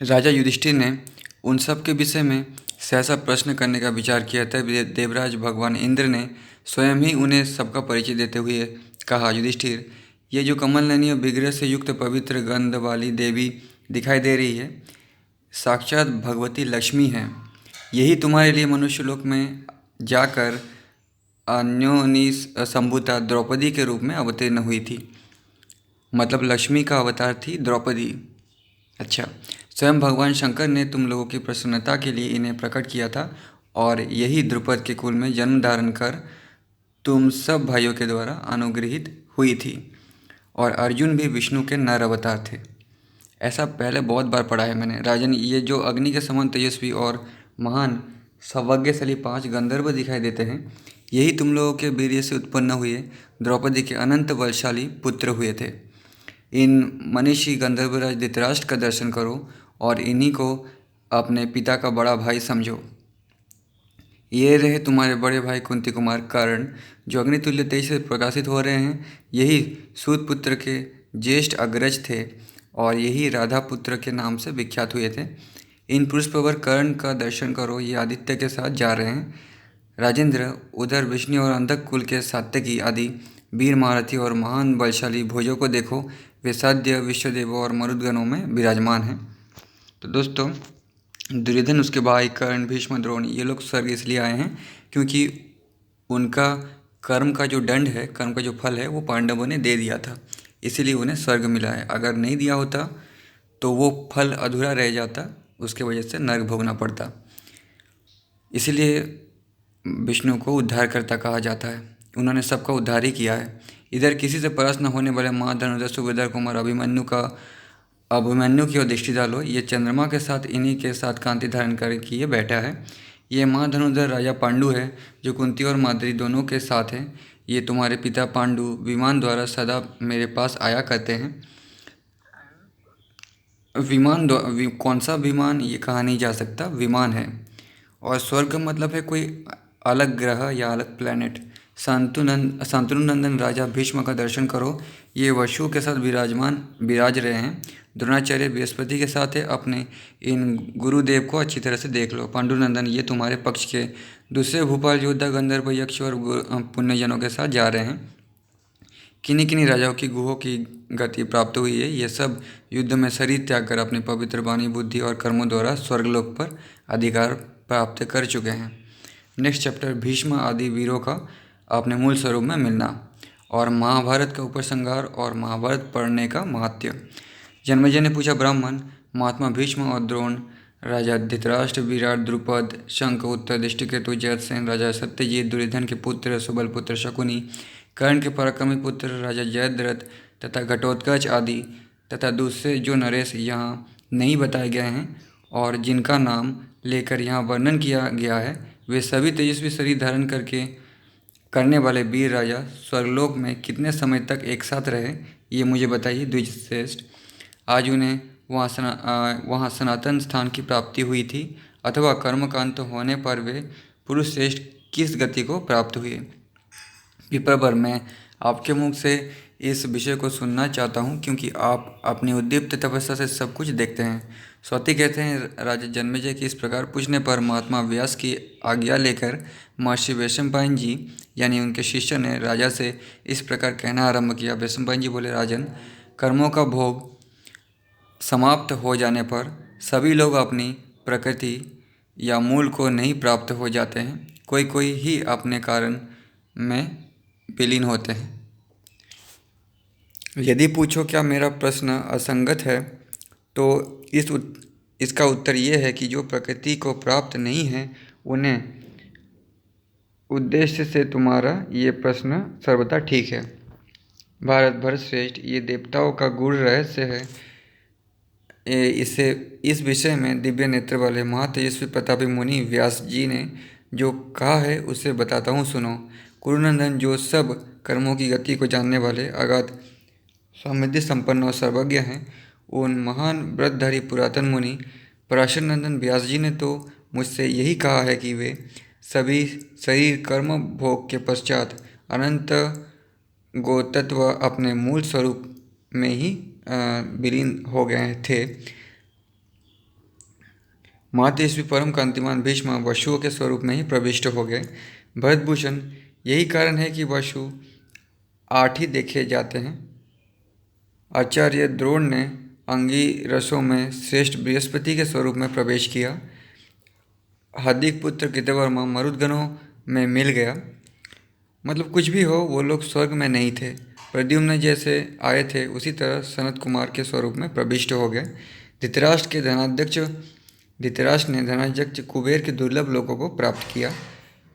राजा युधिष्ठिर ने उन सब के विषय में सहसा प्रश्न करने का विचार किया था। देवराज भगवान इंद्र ने स्वयं ही उन्हें सबका परिचय देते हुए कहा, युधिष्ठिर, ये जो कमल नयनी और विग्रह से युक्त पवित्र गंध वाली देवी दिखाई दे रही है, साक्षात भगवती लक्ष्मी हैं। यही तुम्हारे लिए मनुष्यलोक में जाकर अन्योनी संभूता द्रौपदी के रूप में अवतीर्ण हुई थी। मतलब लक्ष्मी का अवतार थी द्रौपदी। अच्छा, स्वयं भगवान शंकर ने तुम लोगों की प्रसन्नता के लिए इन्हें प्रकट किया था, और यही द्रुपद के कुल में जन्म धारण कर तुम सब भाइयों के द्वारा अनुग्रहित हुई थी। और अर्जुन भी विष्णु के नर अवतार थे। ऐसा पहले बहुत बार पढ़ा है मैंने। राजन, ये जो अग्नि के समान तेजस्वी और महान सर्वज्ञशाली 5 गंधर्व दिखाई देते हैं, यही तुम लोगों के वीर्य से उत्पन्न हुए द्रौपदी के अनंत बलशाली पुत्र हुए थे। इन मनीषी गंधर्वराज धृतराष्ट्र का दर्शन करो और इन्हीं को अपने पिता का बड़ा भाई समझो। ये रहे तुम्हारे बड़े भाई कुंती कुमार कर्ण, जो अग्नितुल्य तेज से प्रकाशित हो रहे हैं। यही सूत पुत्र के ज्येष्ठ अग्रज थे और यही राधा पुत्र के नाम से विख्यात हुए थे। इन पुरुष प्रवर कर्ण का दर्शन करो, ये आदित्य के साथ जा रहे हैं। राजेंद्र, उधर विष्णु और अंधक कुल के सात्यकी आदि वीर महारथी और महान बलशाली भोजों को देखो, वे साध्य विश्वदेवों और मरुदगणों में विराजमान हैं। तो दोस्तों, दुर्योधन, उसके भाई कर्ण, भीष्म, द्रोण, ये लोग स्वर्ग इसलिए आए हैं क्योंकि उनका कर्म का जो दंड है, कर्म का जो फल है, वो पांडवों ने दे दिया था, इसीलिए उन्हें स्वर्ग मिला है। अगर नहीं दिया होता तो वो फल अधूरा रह जाता, उसके वजह से नरक भोगना पड़ता। इसीलिए विष्णु को उद्धारकर्ता कहा जाता है। उन्होंने सबका उद्धार ही किया है। इधर किसी से परास्त न होने वाले माँ धनुधर सुभद्रा कुमार अभिमन्यु की ओर दृष्टि डालो। ये चंद्रमा के साथ इन्हीं के साथ कांति धारण कर किए बैठा है। ये माँ धनुधर राजा पांडु है, जो कुंती और माद्री दोनों के साथ है। ये तुम्हारे पिता पांडु विमान द्वारा सदा मेरे पास आया करते हैं। कौन सा विमान, ये कहा नहीं जा सकता, विमान है। और स्वर्ग का मतलब है कोई अलग ग्रह या अलग प्लैनेट। शांतनुनंदन राजा भीष्म का दर्शन करो, ये वसु के साथ विराज रहे हैं। द्रोणाचार्य बृहस्पति के साथ है। अपने इन गुरुदेव को अच्छी तरह से देख लो। पांडुनंदन, ये तुम्हारे पक्ष के दूसरे भूपाल योद्धा गंधर्व यक्ष और पुण्यजनों के साथ जा रहे हैं। किन्हीं किन्हीं राजाओं की गुहों की गति प्राप्त हुई है। ये सब युद्ध में शरीर त्याग कर अपनी पवित्र वाणी, बुद्धि और कर्मों द्वारा स्वर्गलोक पर अधिकार प्राप्त कर चुके हैं। नेक्स्ट चैप्टर, भीष्म आदि वीरों का अपने मूल स्वरूप में मिलना और महाभारत का उपसंहार और महाभारत पढ़ने का महत्व। जन्मेजय ने पूछा, ब्राह्मण, महात्मा भीष्म और द्रोण, राजा धृतराष्ट्र, विराट, द्रुपद, शंख, उत्तर दृष्टिकेतु, जयद्रथ, राजा सत्यजीत, दुर्योधन के पुत्र सुबल पुत्र शकुनी, कर्ण के पराक्रमी पुत्र राजा जयद्रथ तथा घटोत्कच आदि तथा दूसरे जो नरेश यहाँ नहीं बताए गए हैं और जिनका नाम लेकर यहाँ वर्णन किया गया है, वे सभी तेजस्वी शरीर धारण करने वाले वीर राजा स्वर्गलोक में कितने समय तक एक साथ रहे, ये मुझे बताइए। द्विजश्रेष्ठ, आज उन्हें वहाँ सनातन स्थान की प्राप्ति हुई थी, अथवा कर्मकांत होने पर वे पुरुष श्रेष्ठ किस गति को प्राप्त हुए। विप्रवर, मैं आपके मुख से इस विषय को सुनना चाहता हूँ, क्योंकि आप अपनी उद्दीप्त तपस्या से सब कुछ देखते हैं। स्वती कहते हैं, राजा जन्मेजय की इस प्रकार पूछने पर महात्मा व्यास की आज्ञा लेकर महर्षि वैशंपायन जी यानी उनके शिष्य ने राजा से इस प्रकार कहना आरंभ किया। वैशंपायन जी बोले, राजन, कर्मों का भोग समाप्त हो जाने पर सभी लोग अपनी प्रकृति या मूल को नहीं प्राप्त हो जाते हैं, कोई कोई ही अपने कारण में विलीन होते हैं। यदि पूछो क्या मेरा प्रश्न असंगत है, तो इसका उत्तर ये है कि जो प्रकृति को प्राप्त नहीं है उन्हें उद्देश्य से तुम्हारा ये प्रश्न सर्वथा ठीक है। भारत भर श्रेष्ठ, ये देवताओं का गूढ़ रहस्य है। इस विषय में दिव्य नेत्र वाले महातेजस्वी प्रतापी मुनि व्यास जी ने जो कहा है उसे बताता हूँ, सुनो। कुरुनंदन, जो सब कर्मों की गति को जानने वाले अगाध समृद्धि संपन्न और सर्वज्ञ हैं, उन महान व्रतधारी पुरातन मुनि पराशर नंदन व्यास जी ने तो मुझसे यही कहा है कि वे सभी शरीर कर्म भोग के पश्चात अनंत गोतत्व अपने मूल स्वरूप में ही विलीन हो गए थे। महातेजस्वी परम कांतिमान भीष्म वसुओं के स्वरूप में ही प्रविष्ट हो गए। भरतभूषण, यही कारण है कि वसु 8 ही देखे जाते हैं। आचार्य द्रोण ने अंगी रसों में श्रेष्ठ बृहस्पति के स्वरूप में प्रवेश किया। हार्दिक पुत्र कृतवर्मा मरुदगणों में मिल गया। मतलब कुछ भी हो, वो लोग स्वर्ग में नहीं थे। प्रद्युम्न जैसे आए थे उसी तरह सनत कुमार के स्वरूप में प्रविष्ट हो गए। धृतराष्ट्र ने धनाध्यक्ष कुबेर के दुर्लभ लोकों को प्राप्त किया।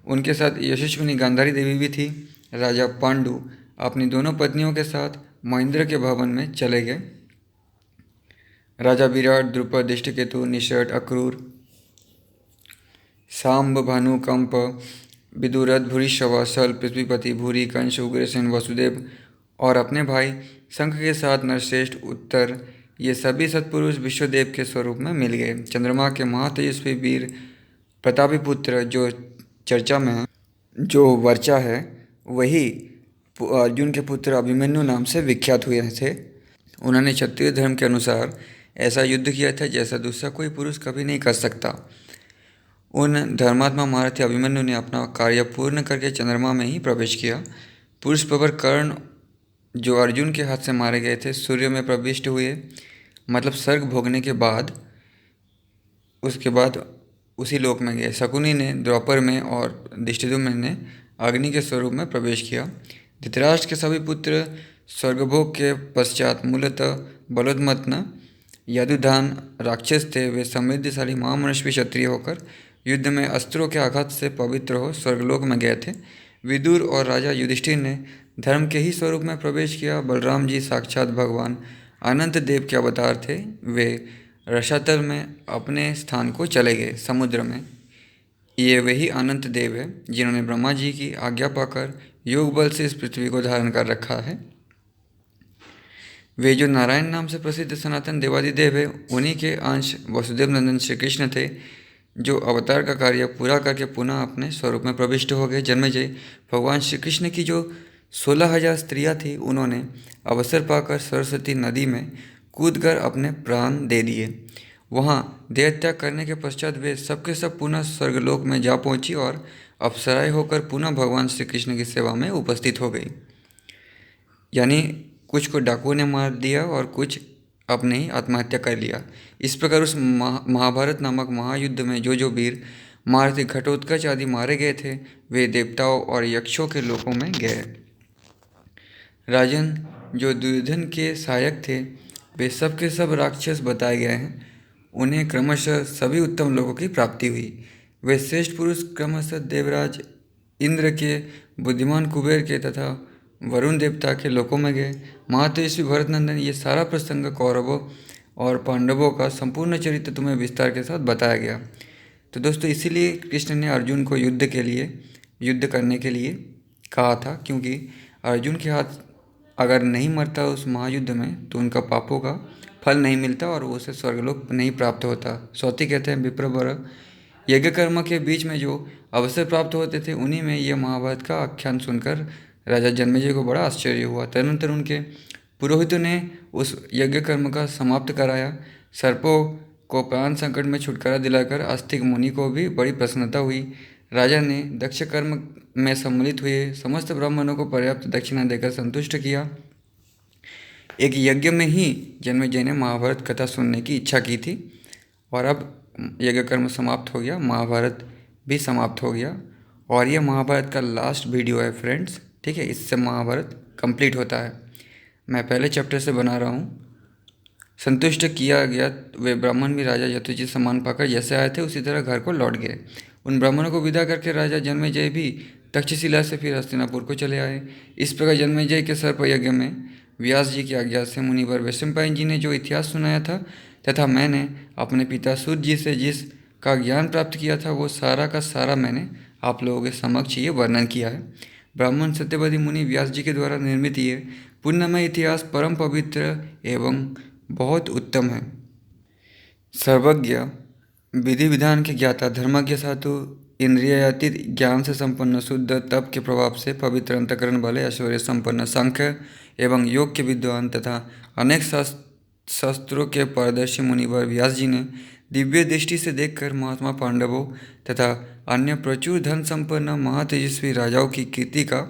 उनके साथ यशस्विनी गांधारी देवी भी थी। राजा पांडु अपनी दोनों पत्नियों के साथ महेंद्र के भवन में चले गए। राजा विराट, द्रुपद, दृष्टिकेतु, निषद, अक्रूर, सांब, भानु, कंप, विदुरथ, भूरिश्रवा, सल, पृथ्वीपति, भूरि, कंस, उग्रसेन, वसुदेव और अपने भाई शंख के साथ नरश्रेष्ठ, उत्तर, ये सभी सत्पुरुष विश्वदेव के स्वरूप में मिल गए। चंद्रमा के महातेजस्वी वीर प्रतापी पुत्र जो चर्चा में है, जो वर्चा है, वही अर्जुन के पुत्र अभिमन्यु नाम से विख्यात हुए थे। उन्होंने क्षत्रिय धर्म के अनुसार ऐसा युद्ध किया था जैसा दूसरा कोई पुरुष कभी नहीं कर सकता। उन धर्मात्मा महारथी अभिमन्यु ने अपना कार्य पूर्ण करके चंद्रमा में ही प्रवेश किया। पुरुष प्रवर कर्ण जो अर्जुन के हाथ से मारे गए थे, सूर्य में प्रविष्ट हुए, मतलब स्वर्ग भोगने के बाद उसके बाद उसी लोक में गए। शकुनी ने द्वापर में और दृष्टिद्युम्न ने अग्नि के स्वरूप में प्रवेश किया। धृतराष्ट्र के सभी पुत्र स्वर्गभोग के पश्चात मूलतः बलोन्मत्त यदुदान राक्षस थे। वे समृद्धिशाली महामनुष्य क्षत्रिय होकर युद्ध में अस्त्रों के आघात से पवित्र हो स्वर्गलोक में गए थे। विदुर और राजा युधिष्ठिर ने धर्म के ही स्वरूप में प्रवेश किया। बलराम जी साक्षात भगवान अनंत देव के अवतार थे। वे रसातल में अपने स्थान को चले गए, समुद्र में। ये वही अनंत देव है जिन्होंने ब्रह्मा जी की आज्ञा पाकर योग बल से इस पृथ्वी को धारण कर रखा है। वे जो नारायण नाम से प्रसिद्ध सनातन देवादिदेव है, उन्हीं के अंश वसुदेव नंदन श्री कृष्ण थे, जो अवतार का कार्य पूरा करके पुनः अपने स्वरूप में प्रविष्ट हो गए। जन्मेजय भगवान श्री कृष्ण की जो 16,000 स्त्रियाँ थीं, उन्होंने अवसर पाकर सरस्वती नदी में कूदकर अपने प्राण दे दिए। वहाँ देह त्याग करने के पश्चात वे सबके सब पुनः स्वर्गलोक में जा पहुँची और अप्सराएं होकर पुनः भगवान श्री कृष्ण की सेवा में उपस्थित हो गई। यानी कुछ को डाकुओं ने मार दिया और कुछ अपने ही आत्महत्या कर लिया। इस प्रकार उस महाभारत नामक महायुद्ध में जो वीर महारथी घटोत्कच आदि मारे गए थे, वे देवताओं और यक्षों के लोकों में गए। राजन, जो दुर्योधन के सहायक थे, वे सब के सब राक्षस बताए गए हैं। उन्हें क्रमशः सभी उत्तम लोगों की प्राप्ति हुई। वे श्रेष्ठ पुरुष क्रमशः देवराज इंद्र के, बुद्धिमान कुबेर के तथा वरुण देवता के लोकों में गए। महातेजस्वी भरतनंदन, ये सारा प्रसंग कौरवों और पांडवों का संपूर्ण चरित्र तुम्हें विस्तार के साथ बताया गया। तो दोस्तों, इसीलिए कृष्ण ने अर्जुन को युद्ध करने के लिए कहा था, क्योंकि अर्जुन के हाथ अगर नहीं मरता उस महायुद्ध में तो उनका पापों का फल नहीं मिलता और उसे स्वर्गलोक नहीं प्राप्त होता। सौती कहते हैं, विप्रवर यज्ञ कर्म के बीच में जो अवसर प्राप्त होते थे, उन्हीं में यह महाभारत का आख्यान सुनकर राजा जन्मेजय को बड़ा आश्चर्य हुआ। तदनंतर उनके पुरोहितों ने उस यज्ञ कर्म का समाप्त कराया। सर्पों को प्राण संकट में छुटकारा दिलाकर आस्तिक मुनि को भी बड़ी प्रसन्नता हुई। राजा ने दक्ष कर्म में सम्मिलित हुए समस्त ब्राह्मणों को पर्याप्त दक्षिणा देकर संतुष्ट किया। एक यज्ञ में ही जन्मेजय ने महाभारत कथा सुनने की इच्छा की थी। और अब यज्ञ कर्म समाप्त हो गया, महाभारत भी समाप्त हो गया और ये महाभारत का लास्ट वीडियो है फ्रेंड्स। ठीक है, इससे महाभारत कंप्लीट होता है। मैं पहले चैप्टर से बना रहा हूँ। संतुष्ट किया गया वे ब्राह्मण भी राजा यथोचित सम्मान पाकर जैसे आए थे उसी तरह घर को लौट गए। उन ब्राह्मणों को विदा करके राजा जन्मेजय भी तक्षशिला से फिर हस्तिनापुर को चले आए। इस प्रकार जन्मेजय के सर्प यज्ञ में व्यास जी की आज्ञा से मुनिवर वैशंपायन जी ने जो इतिहास सुनाया था तथा मैंने अपने पिता सूत जी से जिस का ज्ञान प्राप्त किया था वो सारा का सारा मैंने आप लोगों के समक्ष ये वर्णन किया है। ब्राह्मण सत्यवती मुनि व्यास जी के द्वारा निर्मित ये पुण्यमय इतिहास परम पवित्र एवं बहुत उत्तम है। सर्वज्ञ विधि विधान के ज्ञाता धर्मज्ञ साधु इंद्रियातीत ज्ञान से संपन्न शुद्ध तप के प्रभाव से पवित्र अंतकरण वाले ऐश्वर्य संपन्न सांख्य एवं योग के विद्वान तथा अनेक शास्त्रों के पारदर्शी मुनिवर व्यास जी ने दिव्य दृष्टि से देखकर महात्मा पांडवों तथा अन्य प्रचुर धन संपन्न महातेजस्वी राजाओं की कीर्ति का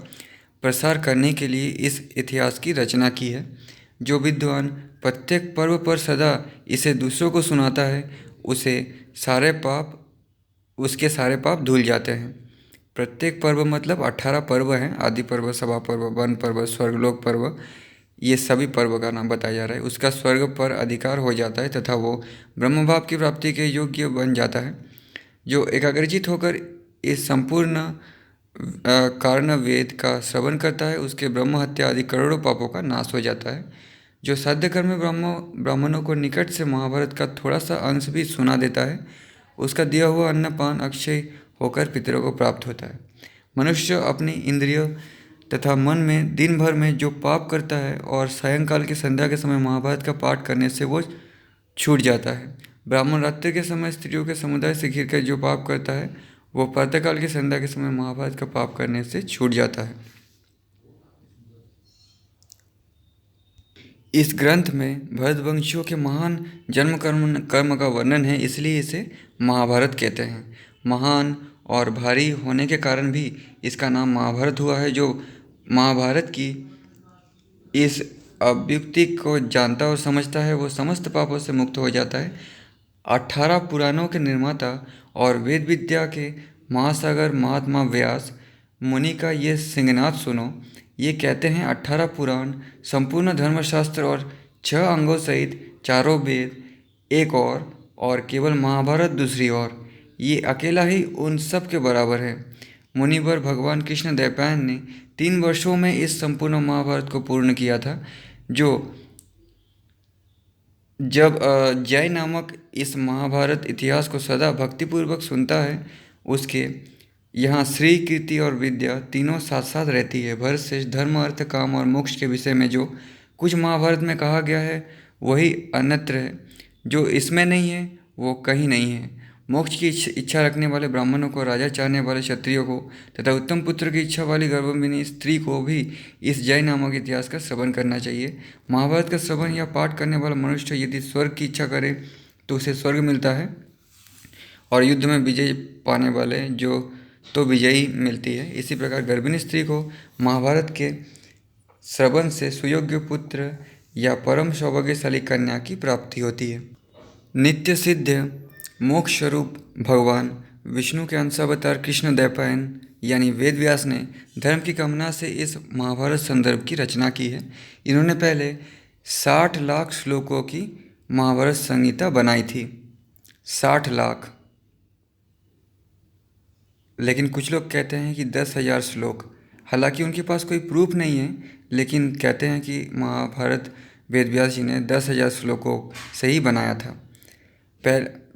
प्रसार करने के लिए इस इतिहास की रचना की है। जो विद्वान प्रत्येक पर्व पर सदा इसे दूसरों को सुनाता है उसे उसके सारे पाप धुल जाते हैं। प्रत्येक पर्व मतलब 18 पर्व हैं, आदि पर्व, सभा पर्व, वन पर्व, स्वर्गलोक पर्व, ये सभी पर्व का नाम बताया जा रहा है। उसका स्वर्ग पर अधिकार हो जाता है तथा वो ब्रह्मभाव की प्राप्ति के योग्य बन जाता है। जो एकाग्रचित होकर इस संपूर्ण कारण वेद का श्रवण करता है उसके ब्रह्म हत्या आदि करोड़ों पापों का नाश हो जाता है। जो साध्य कर्म में ब्राह्मणों को निकट से महाभारत का थोड़ा सा अंश भी सुना देता है उसका दिया हुआ अन्नपान अक्षय होकर पितरों को प्राप्त होता है। मनुष्य अपनी इंद्रिय तथा मन में दिन भर में जो पाप करता है और सायंकाल की संध्या के समय महाभारत का पाठ करने से वो छूट जाता है। ब्राह्मण रात्रि के समय स्त्रियों के समुदाय से घिर कर जो पाप करता है वो प्रातःकाल की संध्या के समय महाभारत का पाप करने से छूट जाता है। इस ग्रंथ में भरतवंशियों के महान जन्म कर्म का वर्णन है, इसलिए इसे महाभारत कहते हैं। महान और भारी होने के कारण भी इसका नाम महाभारत हुआ है। जो महाभारत की इस अव्युक्ति को जानता और समझता है वो समस्त पापों से मुक्त हो जाता है। 18 पुराणों के निर्माता और वेद विद्या के महासागर महात्मा व्यास मुनि का ये सिंहनाद सुनो। ये कहते हैं 18 पुराण, संपूर्ण धर्मशास्त्र और 6 अंगों सहित चारों वेद एक और केवल महाभारत दूसरी ओर, ये अकेला ही उन सब के बराबर है। मुनिवर भगवान कृष्ण द्वैपायन ने 3 वर्षों में इस संपूर्ण महाभारत को पूर्ण किया था। जब जय नामक इस महाभारत इतिहास को सदा भक्तिपूर्वक सुनता है उसके यहाँ श्री कीर्ति और विद्या तीनों साथ साथ रहती है। भरतश्रेष्ठ धर्म अर्थ काम और मोक्ष के विषय में जो कुछ महाभारत में कहा गया है वही अन्यत्र है, जो इसमें नहीं है वो कहीं नहीं है। मोक्ष की इच्छा रखने वाले ब्राह्मणों को, राजा चाहने वाले क्षत्रियों को तथा उत्तम पुत्र की इच्छा वाली गर्भवती स्त्री को भी इस जय नामक इतिहास का श्रवण करना चाहिए। महाभारत का श्रवण या पाठ करने वाला मनुष्य यदि स्वर्ग की इच्छा करे तो उसे स्वर्ग मिलता है और युद्ध में विजय पाने वाले जो तो विजयी मिलती है। इसी प्रकार गर्भिणी स्त्री को महाभारत के श्रवण से सुयोग्य पुत्र या परम सौभाग्यशाली कन्या की प्राप्ति होती है। नित्य सिद्ध मोक्ष स्वरूप भगवान विष्णु के अंशावतार कृष्ण द्वैपायन यानी वेद व्यास ने धर्म की कामना से इस महाभारत संदर्भ की रचना की है। इन्होंने पहले 60 लाख श्लोकों की महाभारत संहिता बनाई थी। 60 लाख, लेकिन कुछ लोग कहते हैं कि 10,000 श्लोक। हालांकि उनके पास कोई प्रूफ नहीं है, लेकिन कहते हैं कि महाभारत वेद व्यास जी ने 10,000 श्लोकों से ही बनाया था।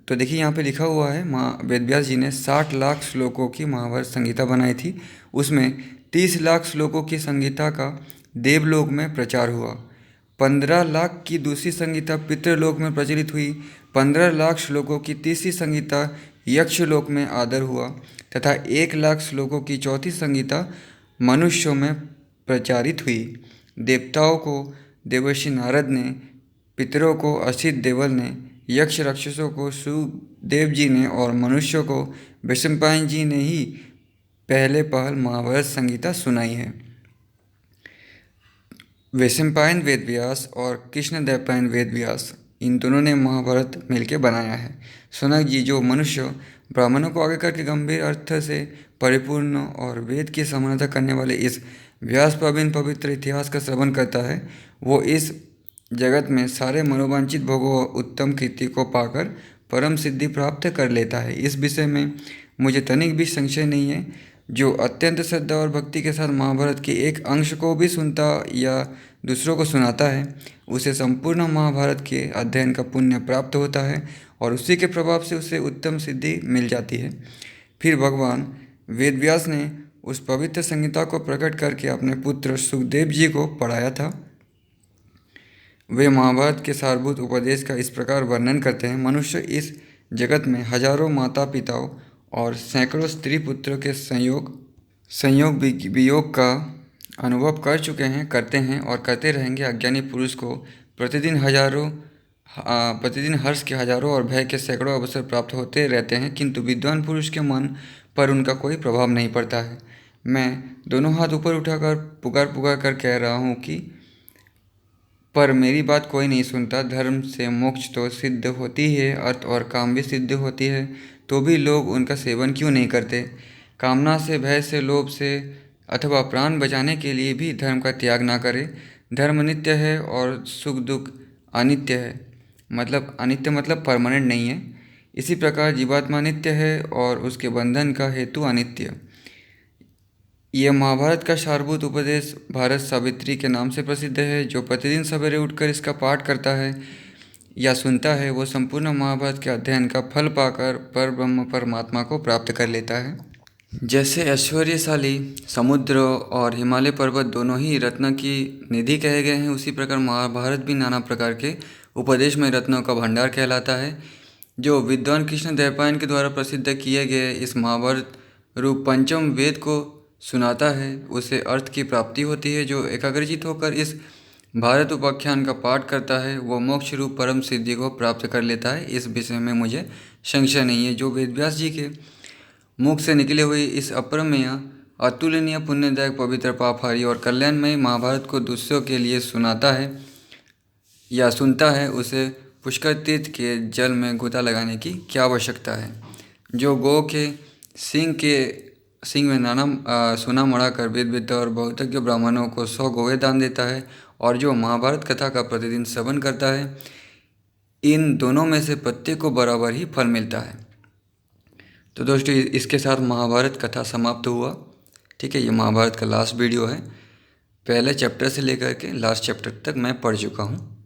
तो देखिए यहाँ पे लिखा हुआ है वेद व्यास जी ने 60 लाख श्लोकों की महाभारत संहिता बनाई थी। उसमें 30 लाख श्लोकों की संहिता का देवलोक में प्रचार हुआ। 15 लाख की दूसरी संहिता पितृलोक में प्रचलित हुई। 15 लाख श्लोकों की तीसरी संहिता यक्षलोक में आदर हुआ तथा 1 लाख श्लोकों की चौथी संहिता मनुष्यों में प्रचारित हुई। देवताओं को देवर्षि नारद ने, पितरों को असित देवल ने, यक्ष राक्षसों को सुदेव जी ने और मनुष्यों को वैशंपायन जी ने ही पहले पहल महाभारत संहिता सुनाई है। वैशंपायन वेद व्यास और कृष्ण द्वैपायन वेद व्यास इन दोनों ने महाभारत मिलके बनाया है। शौनक जी जो मनुष्य ब्राह्मणों को आगे करके गंभीर अर्थ से परिपूर्ण और वेद की समानता करने वाले इस व्यास प्रवीण पवित्र इतिहास का श्रवण करता है, वो इस जगत में सारे मनोवांछित भोगों और उत्तम कीर्ति को पाकर परम सिद्धि प्राप्त कर लेता है। इस विषय में मुझे तनिक भी संशय नहीं है। जो अत्यंत श्रद्धा और भक्ति के साथ महाभारत के एक अंश को भी सुनता या दूसरों को सुनाता है, उसे संपूर्ण महाभारत के अध्ययन का पुण्य प्राप्त होता है और उसी के प्रभाव से उसे उत्तम सिद्धि मिल जाती है। फिर भगवान वेदव्यास ने उस पवित्र संहिता को प्रकट करके अपने पुत्र सुखदेव जी को पढ़ाया था। वे महाभारत के सारभूत उपदेश का इस प्रकार वर्णन करते हैं। मनुष्य इस जगत में हजारों माता पिताओं और सैकड़ों स्त्री पुत्रों के संयोग वियोग का अनुभव कर चुके हैं, करते हैं और करते रहेंगे। अज्ञानी पुरुष को प्रतिदिन हर्ष के हजारों और भय के सैकड़ों अवसर प्राप्त होते रहते हैं, किंतु विद्वान पुरुष के मन पर उनका कोई प्रभाव नहीं पड़ता है। मैं दोनों हाथ ऊपर उठाकर पुकार कर कह रहा हूँ कि पर मेरी बात कोई नहीं सुनता। धर्म से मोक्ष तो सिद्ध होती है, अर्थ और काम भी सिद्ध होती है, तो भी लोग उनका सेवन क्यों नहीं करते? कामना से, भय से, लोभ से अथवा प्राण बचाने के लिए भी धर्म का त्याग ना करें। धर्म नित्य है और सुख दुख अनित्य है, अनित्य मतलब परमानेंट नहीं है। इसी प्रकार जीवात्मा नित्य है और उसके बंधन का हेतु अनित्य। यह महाभारत का सारभूत उपदेश भारत सावित्री के नाम से प्रसिद्ध है। जो प्रतिदिन सवेरे उठकर इसका पाठ करता है या सुनता है, वो संपूर्ण महाभारत के अध्ययन का फल पाकर पर ब्रह्म परमात्मा को प्राप्त कर लेता है। जैसे ऐश्वर्यशाली समुद्र और हिमालय पर्वत दोनों ही रत्न की निधि कहे गए हैं, उसी प्रकार महाभारत भी नाना प्रकार के उपदेश में रत्नों का भंडार कहलाता है। जो विद्वान कृष्ण द्वैपायन के द्वारा प्रसिद्ध किए गए इस महाभारत रूप पंचम वेद को सुनाता है, उसे अर्थ की प्राप्ति होती है। जो एकाग्रचित होकर इस भारत उपाख्यान का पाठ करता है, वो मोक्ष रूप परम सिद्धि को प्राप्त कर लेता है। इस विषय में मुझे संशय नहीं है। जो वेदव्यास जी के मुख से निकले हुए इस अपरमेय अतुलनीय पुण्यदायक पवित्र पापहारी और कल्याणमयी महाभारत को दूसरों के लिए सुनाता है या सुनता है, उसे पुष्कर तीर्थ के जल में गोता लगाने की क्या आवश्यकता है। जो गौ के सिंह में नाना सोना मढ़ाकर वेद और बहुतज्ञ ब्राह्मणों को 100 गौवें दान देता है, और जो महाभारत कथा का प्रतिदिन श्रवण करता है, इन दोनों में से प्रत्येक को बराबर ही फल मिलता है। तो दोस्तों, इसके साथ महाभारत कथा समाप्त हुआ। ठीक है, ये महाभारत का लास्ट वीडियो है। पहले चैप्टर से लेकर के लास्ट चैप्टर तक मैं पढ़ चुका हूँ।